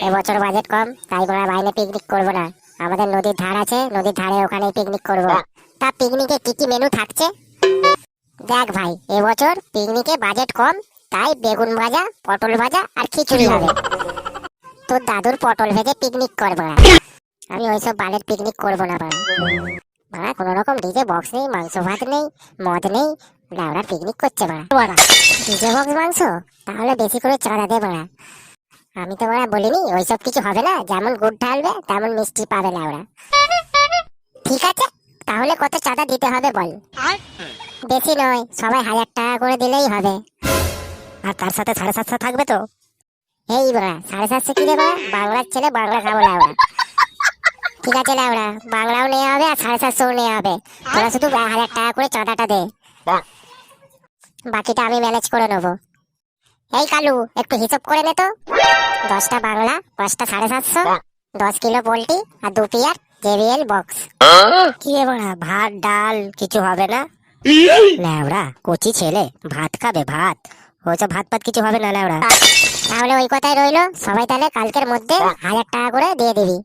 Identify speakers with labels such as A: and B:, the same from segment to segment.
A: এবছর বাজেট কম, তাই বড়া বাইরে পিকনিক করবো না। আমাদের নদীর ধার আছে, নদীর ধারে ওখানেই পিকনিক করবো। তা পিকনিকে কি কি মেনু থাকছে? দেখ ভাই, এবছর পিকনিকে বাজেট কম, তাই বেগুন ভাজা, পটল ভাজা আর খিচুড়ি হবে। তোর দাদুর পটল ভেজে পিকনিক করবো না। আমি ওইসব বালের পিকনিক করবো না বাড়া। বাড়া কোনো রকম ডিজে বক্স নেই, মাংস ভাত নেই, মদ নেই, লাউড়া পিকনিক করছে বাড়া। ডিজে বক্স মাংস? তাহলে বেশি করে চাঁদা দে বাড়া। আমি তো বাড়া বলিনি ওইসব কিছু হবে না, যেমন গুড় ঢালবে তেমন মিষ্টি পাবে লাউড়া। ঠিক আছে, তাহলে কত চাঁদা দিতে হবে বল? বেশি নয়, সবাই 1000 টাকা করে দিলেই হবে। আর তার সাথে 750 থাকবে তো? এই বাড়া 750 কি রে বাড়া, বাংলার ছেলে বাংলা খাবো লাউড়া। ঠিক আছে লাউড়া, বাংলাও নেওয়া হবে আর 750ও নেওয়া হবে। তোরা শুধু 1000 টাকা করে চাঁদাটা দে, বাকিটা আমি ম্যানেজ করে নেবো। এই কালু, একটু হিসাব করে নে তো। 10টা বাংলা, 5টা 750, 10 কিলো পোল্ট্রি আর 2 পেয়ার জেবিএল বক্স। কি রে বাড়া, ভাত ডাল কিছু হবে না? ল্যাওড়া কচি ছেলে, ভাত খাবে ভাত? ওইসব ভাত পাত কিছু হবে না ল্যাওড়া। তাহলে ওই কথাই রইলো, সবাই তাহলে কালকের মধ্যে 1000 টাকা করে দিয়ে দিবি।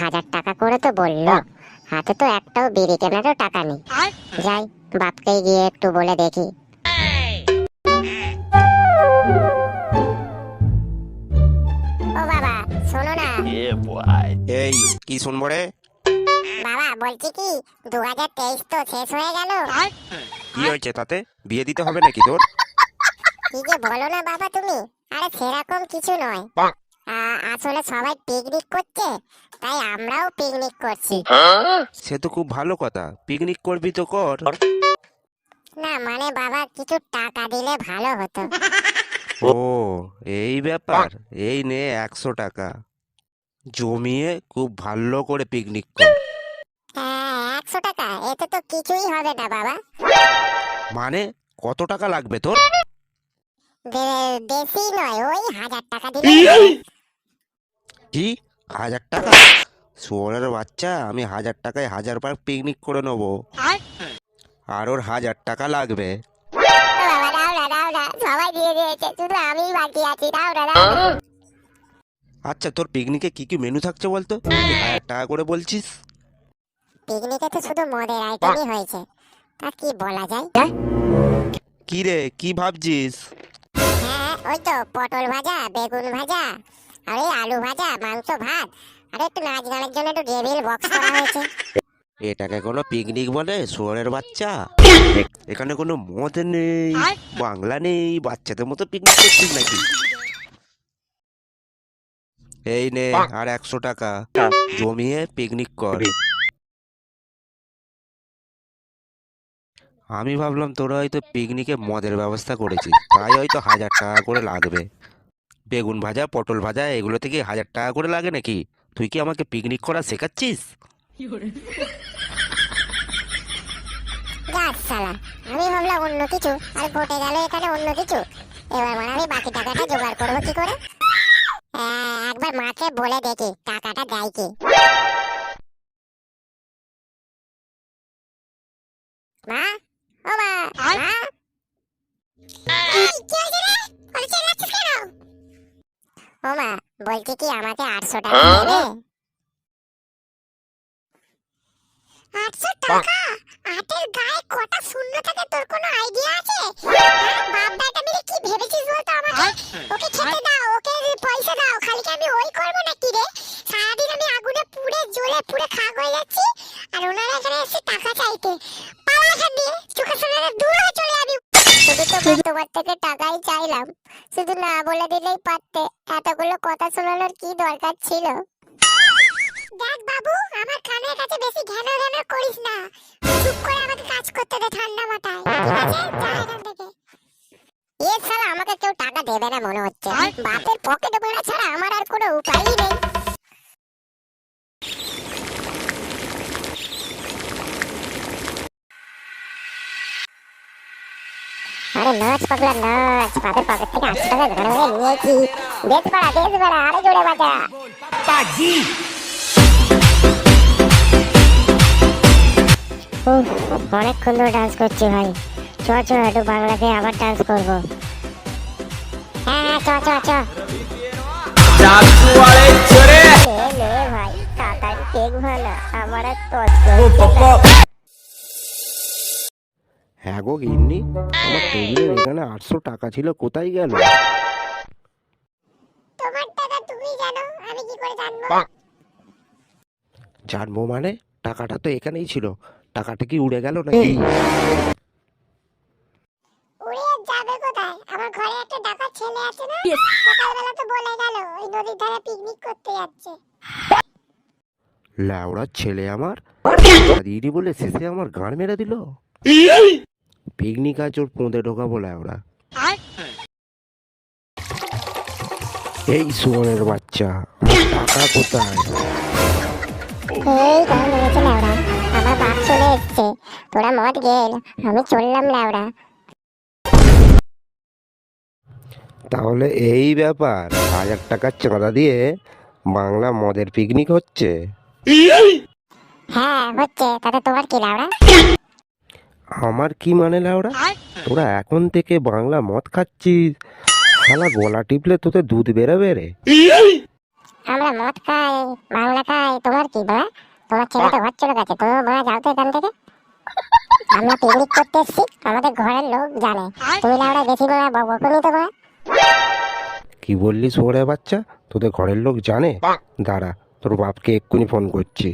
A: 1000 টাকা করে তো বললো, হাতে তো একটাও বিড়ি কেনারও টাকা নেই। যাই, বাপকে গিয়ে একটু বলে দেখি। ও বাবা, শোনো না।
B: এই কি শুনবো রে?
A: বাবা বলছি কি, 2023 তো শেষ হয়ে গেল।
B: কি হয়েছে তাতে? বিয়ে দিতে হবে নাকি তোর?
A: কি যে বলো না বাবা তুমি। আরে সেরকম কিছু নয়, আসলে সবাই পিকনিক করছে, তাই আমরাও পিকনিক করছি।
B: সে তো খুব ভালো কথা, পিকনিক করবি তো কর।
A: না মানে বাবা, কিছু টাকা দিলে ভালো হতো।
B: ও এই ব্যাপার, এই নে 100 টাকা, জমিয়ে খুব ভালো করে পিকনিক কর।
A: হ্যাঁ 100 টাকা, এতে তো কিছুই হবে না বাবা।
B: মানে কত টাকা লাগবে তোর?
A: বেশি নয়, ওই 1000 টাকা দিলে।
B: কি 1000 টাকা? শুয়োরের বাচ্চা, আমি 1000 টাকায় 1000 বার পিকনিক করে নেবো, আর ওর 1000 টাকা লাগবে?
A: বাবা দাও না, দাও না, সবাই দিয়ে দিয়েছে, শুধু আমিই বাকি আছি, দাও না, দাও না।
B: আচ্ছা তোর পিকনিকে কি কি মেনু থাকছে বলতো? 1000 টাকা করে বলছিস।
A: পিকনিকে তো শুধু মদের আইটেমই হয়েছে, তা কি বলা যায়?
B: কি রে, কি ভাবছিস?
A: হ্যাঁ ওই তো পটল ভাজা, বেগুন ভাজা, আর এই আলু ভাজা, মাংস ভাত, আর একটু নাচ গানের জন্য একটু জেবিএল বক্স করা হয়েছে।
B: এটাকে কোনো পিকনিক বলে শুয়োরের বাচ্চা? এখানে কোনো মদ নেই, বাংলা নেই, বাচ্চাদের মতো পিকনিক করছিস নাকি? এই নে আর 100 টাকা, জমিয়ে পিকনিক কর। আমি ভাবলাম তোরা হয়তো পিকনিকে মদের ব্যবস্থা করেছিস, তাই হয়তো 1000 টাকা করে লাগবে। বেগুন ভাজা, পটল ভাজা, এগুলো থেকে 1000 টাকা করে লাগে নাকি? তুই কি আমাকে পিকনিক করা শেখাচ্ছিস?
A: যা শালা, আমি ভাবলাম অন্য কিছু, আর ঘটে গেল এখানে অন্য কিছু। এবার মানে আমি বাকি টাকাটা জোগাড় করবো কি করে? একবার মাকে বলে দেখি টাকাটা দেয় কি। মা, ও মা, মা। এই, কি হয়েছে রে? ওরে চেল্লাচ্ছিস কেন? ও মা, বলছি কি আমাকে 800 টাকা দেবে? 800 টাকা? আটের গায়ে কটা শূন্য থাকে তোর কোনো আইডিয়া আছে? বাপ বেটা মিলে কি ভেবেছিস বলতো আমাকে? ওকে খেতে দাও, ওকে পয়সা দাও, খালি কি আমি ওই করবো নাকি রে? সারাদিন আমি আগুনে পুড়ে জ্বলে পুড়ে খাক হয়ে যাচ্ছি, আর ওনারা এখানে এসে টাকা চাইতে। পালা এখান দিয়ে, চোখের সামনে দূর হয়ে চলে যাবি। শুধু তোমার থেকে টাকাই চাইলাম, শুধু না বলে দিলেই পারতে, এতগুলো কথা শোনানোর কি দরকার ছিল? দেখ বাবু, আমার কানের কাছে বেশি ঘ্যানো ঘ্যানো করিস না, চুপ করে আমাকে কাজ করতে দে ঠান্ডা মাথায়, ঠিক আছে? যা এখান থেকে। এ শালা, আমাকে কেউ টাকা দেবে না মনে হচ্ছে। বাপের পকেটে ভরা ছাড়া আমার আর কোনো উপায়ই নেই। আরে নাচ পাগলা নাচ, বাপের পকেট থেকে 800 টাকা ঘরে ঘরে নিয়েছি। বেশ বাড়া, আরে জোরে বাজা। অনেকক্ষণ ধরে ডান্স করছি ভাই, চ চ একটু বাংলাতে আবার ডান্স করবো। হ্যাঁ হ্যাঁ চ চ চ।
C: जादू वाले छोरे
A: লে ভাই তাড়াতাড়ি কেক ভালো আমার আর তত
C: ओ पापा
B: হ্যাঁ গো গিন্নি, আমার টেবিলের এখানে 800 টাকা ছিল, কোথায় গেল?
A: তোমার টাকা তুমি জানো, আমি কি করে জানবো?
B: জানবো মানে? টাকাটা তো এখানেই ছিল, টাকাটা কি উড়ে গেল নাকি?
A: উড়ে যাবে কোথায়? আমার ঘরে একটা ডাকাত ছেলে আছে না, সকালবেলা তো বলে গেল ওই নদীর ধারে পিকনিক করতে যাচ্ছে।
B: ল্যাওড়ার ছেলে আমার দিদি বলে শেষে আমার গাঁড় মেরে দিল। পিকনিক আজ ওর পোঁদে ঢোকাবো ল্যাওড়া। এই শুয়োরের বাচ্চা, আমার টাকা কোথায়?
A: এই গান মেরেছে ল্যাওড়া, আমার বাপ চলে এসছে, তোরা মদ গেল, আমি চললাম ল্যাওড়া।
B: তাহলে এই ব্যাপার, 1000 টাকার চাঁদা দিয়ে বাংলা মদের পিকনিক হচ্ছে?
A: হ্যাঁ হচ্ছে, তাতে তোমার কি ল্যাওড়া?
B: আমার কি মানে ল্যাওড়া? তোরা এখন থেকে বাংলা মদ খাচ্ছিস, শালা গলা টিপলে তোদের দুধ বেরোবে রে।
A: আমরা মদ খাই, বাংলা খাই, তোমার কি বাবা? তোমার ছেলে তো ঘর চলে গেছে, তুমি বাবা যাও তো এখান থেকে। আমরা পিকনিক করতে এসেছি, আমাদের ঘরের লোক জানে, তুমি ল্যাওড়া বেশি বাবা বকনি তো বাবা।
B: কি বললি শুয়োরের বাচ্চা? তোদের ঘরের লোক জানে? দাঁড়া, তোর বাপকে এক্ষুনি ফোন করছি।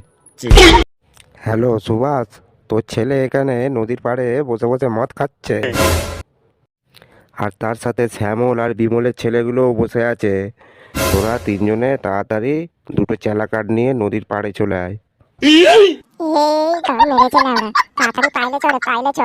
B: হ্যালো সুভাষ, তোর ছেলে এখানে নদীর পাড়ে বসে বসে মদ খাচ্ছে, আর তার সাথে শ্যামল আর বিমলের ছেলেগুলোও বসে আছে। তোরা তিনজনে তাড়াতাড়ি দুটো চেলা কাঠ নিয়ে নদীর পাড়ে চলে আয়।
A: এই গান মেরেছে ল্যাওড়া, তাড়াতাড়ি পাইলে চড়ে, পাইলে চ।